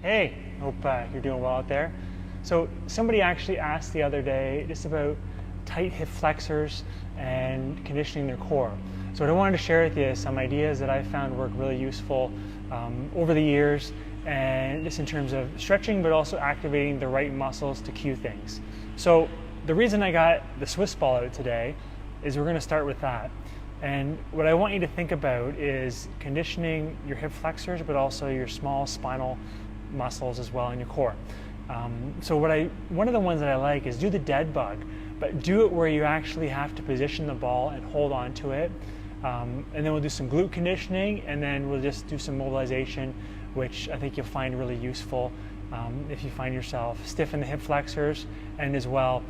Hey, hope you're doing well out there. So somebody actually asked the other day just about tight hip flexors and conditioning their core. So what I wanted to share with you is some ideas that I found work really useful over the years, and just in terms of stretching, but also activating the right muscles to cue things. So the reason I got the Swiss ball out today is we're going to start with that. And what I want you to think about is conditioning your hip flexors, but also your small spinal muscles as well in your core. So one of the ones that I like is do the dead bug, but do it where you actually have to position the ball and hold on to it. And then we'll do some glute conditioning, and then we'll just do some mobilization, which I think you'll find really useful if you find yourself stiff in the hip flexors, and as well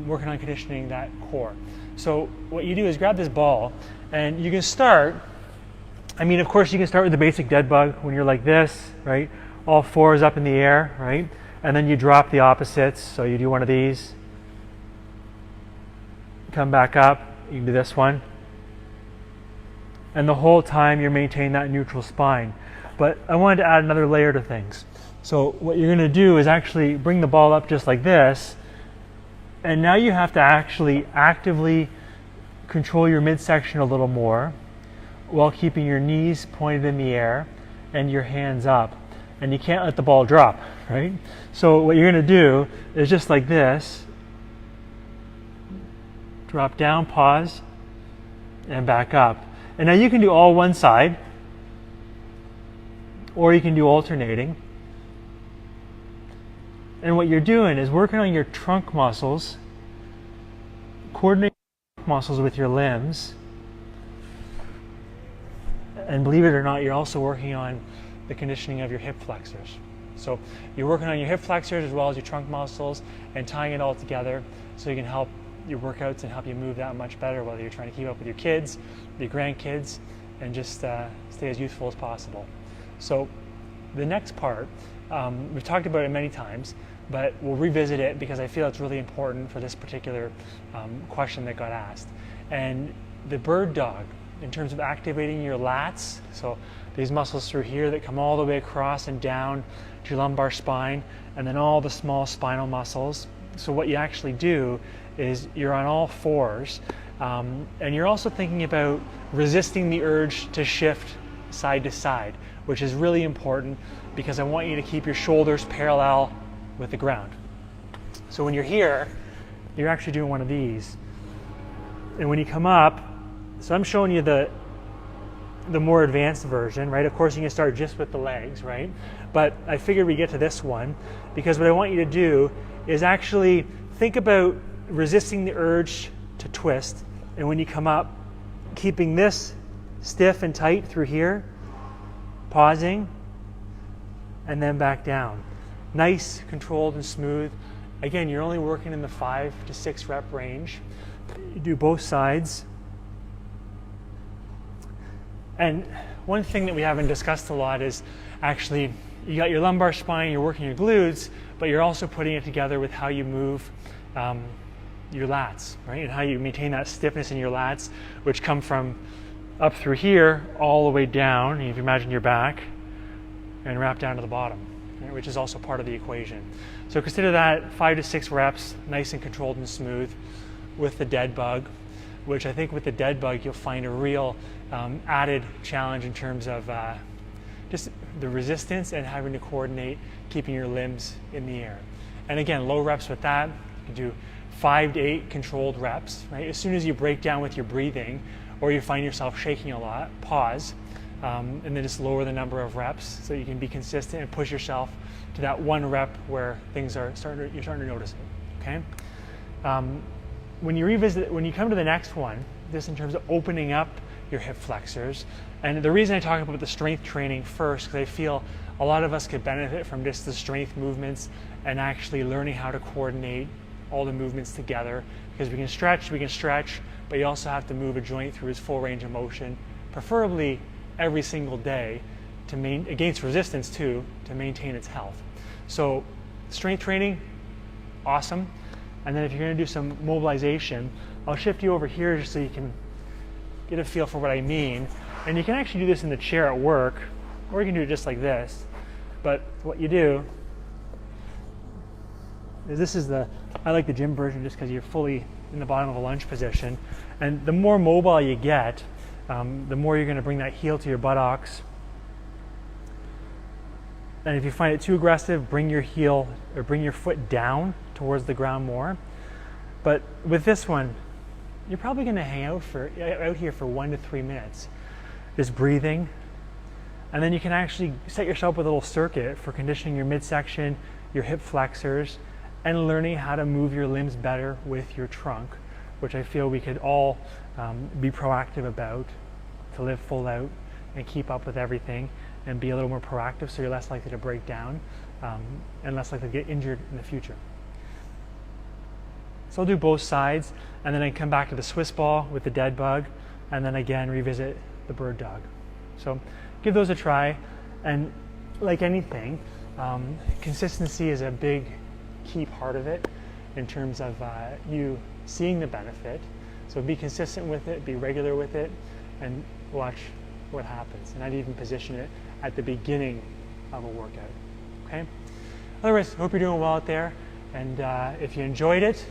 working on conditioning that core. So what you do is grab this ball, and you can start, of course you can start with the basic dead bug when you're like this, right? All fours up in the air, right? And then you drop the opposites. So you do one of these, come back up, you can do this one. And the whole time you're maintaining that neutral spine. But I wanted to add another layer to things. So what you're gonna do is actually bring the ball up just like this, and now you have to actually actively control your midsection a little more while keeping your knees pointed in the air and your hands up. And you can't let the ball drop, right? So what you're gonna do is just like this, drop down, pause, and back up. And now you can do all one side, or you can do alternating. And what you're doing is working on your trunk muscles, coordinating muscles with your limbs. And believe it or not, you're also working on the conditioning of your hip flexors. So you're working on your hip flexors as well as your trunk muscles and tying it all together so you can help your workouts and help you move that much better, whether you're trying to keep up with your kids, your grandkids, and just stay as youthful as possible. So the next part, we've talked about it many times, but we'll revisit it because I feel it's really important for this particular question that got asked. And the bird dog, in terms of activating your lats, so these muscles through here that come all the way across and down to your lumbar spine, and then all the small spinal muscles. So what you actually do is you're on all fours, and you're also thinking about resisting the urge to shift side to side, which is really important because I want you to keep your shoulders parallel with the ground. So when you're here, you're actually doing one of these. And when you come up, so I'm showing you the more advanced version, right? Of course you can start just with the legs, right? But I figured we get to this one because what I want you to do is actually think about resisting the urge to twist. And when you come up, keeping this stiff and tight through here, pausing, and then back down. Nice, controlled, and smooth. Again, you're only working in the 5 to 6 rep range. You do both sides. And one thing that we haven't discussed a lot is actually you got your lumbar spine, you're working your glutes, but you're also putting it together with how you move your lats, right? And how you maintain that stiffness in your lats, which come from up through here all the way down, if you imagine your back, and wrap down to the bottom, right? Which is also part of the equation. So consider that 5 to 6 reps, nice and controlled and smooth with the dead bug, which I think with the dead bug you'll find a real added challenge in terms of just the resistance and having to coordinate keeping your limbs in the air. And again, low reps with that. You can do 5 to 8 controlled reps, right? As soon as you break down with your breathing or you find yourself shaking a lot, pause, and then just lower the number of reps so you can be consistent and push yourself to that 1 rep where things are you're starting to notice it, okay? When you come to the next one, this in terms of opening up your hip flexors, and the reason I talk about the strength training first, because I feel a lot of us could benefit from just the strength movements and actually learning how to coordinate all the movements together, because we can stretch, but you also have to move a joint through its full range of motion, preferably every single day, against resistance too, to maintain its health. So strength training, awesome. And then if you're going to do some mobilization, I'll shift you over here just so you can get a feel for what I mean. And you can actually do this in the chair at work, or you can do it just like this. But what you do is, this is I like the gym version just because you're fully in the bottom of a lunge position. And the more mobile you get, the more you're going to bring that heel to your buttocks. And if you find it too aggressive, bring your heel or bring your foot down towards the ground more. But with this one, you're probably going to hang out here for 1 to 3 minutes, just breathing. And then you can actually set yourself with a little circuit for conditioning your midsection, your hip flexors, and learning how to move your limbs better with your trunk, which I feel we could all be proactive about, to live full out and keep up with everything and be a little more proactive, so you're less likely to break down and less likely to get injured in the future. So I'll do both sides, and then I come back to the Swiss ball with the dead bug, and then again revisit the bird dog. So give those a try, and like anything, consistency is a big key part of it in terms of you seeing the benefit. So be consistent with it, be regular with it, and watch what happens. And I'd even position it at the beginning of a workout. Okay? Otherwise, I hope you're doing well out there, and if you enjoyed it,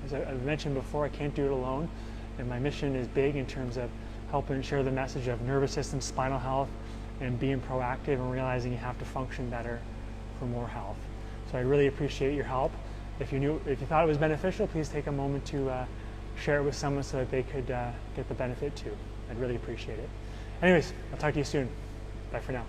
as I've mentioned before, I can't do it alone, and my mission is big in terms of helping share the message of nervous system, spinal health, and being proactive and realizing you have to function better for more health. So I really appreciate your help. If you thought it was beneficial, please take a moment to share it with someone so that they could get the benefit too. I'd really appreciate it. Anyways, I'll talk to you soon. Bye for now.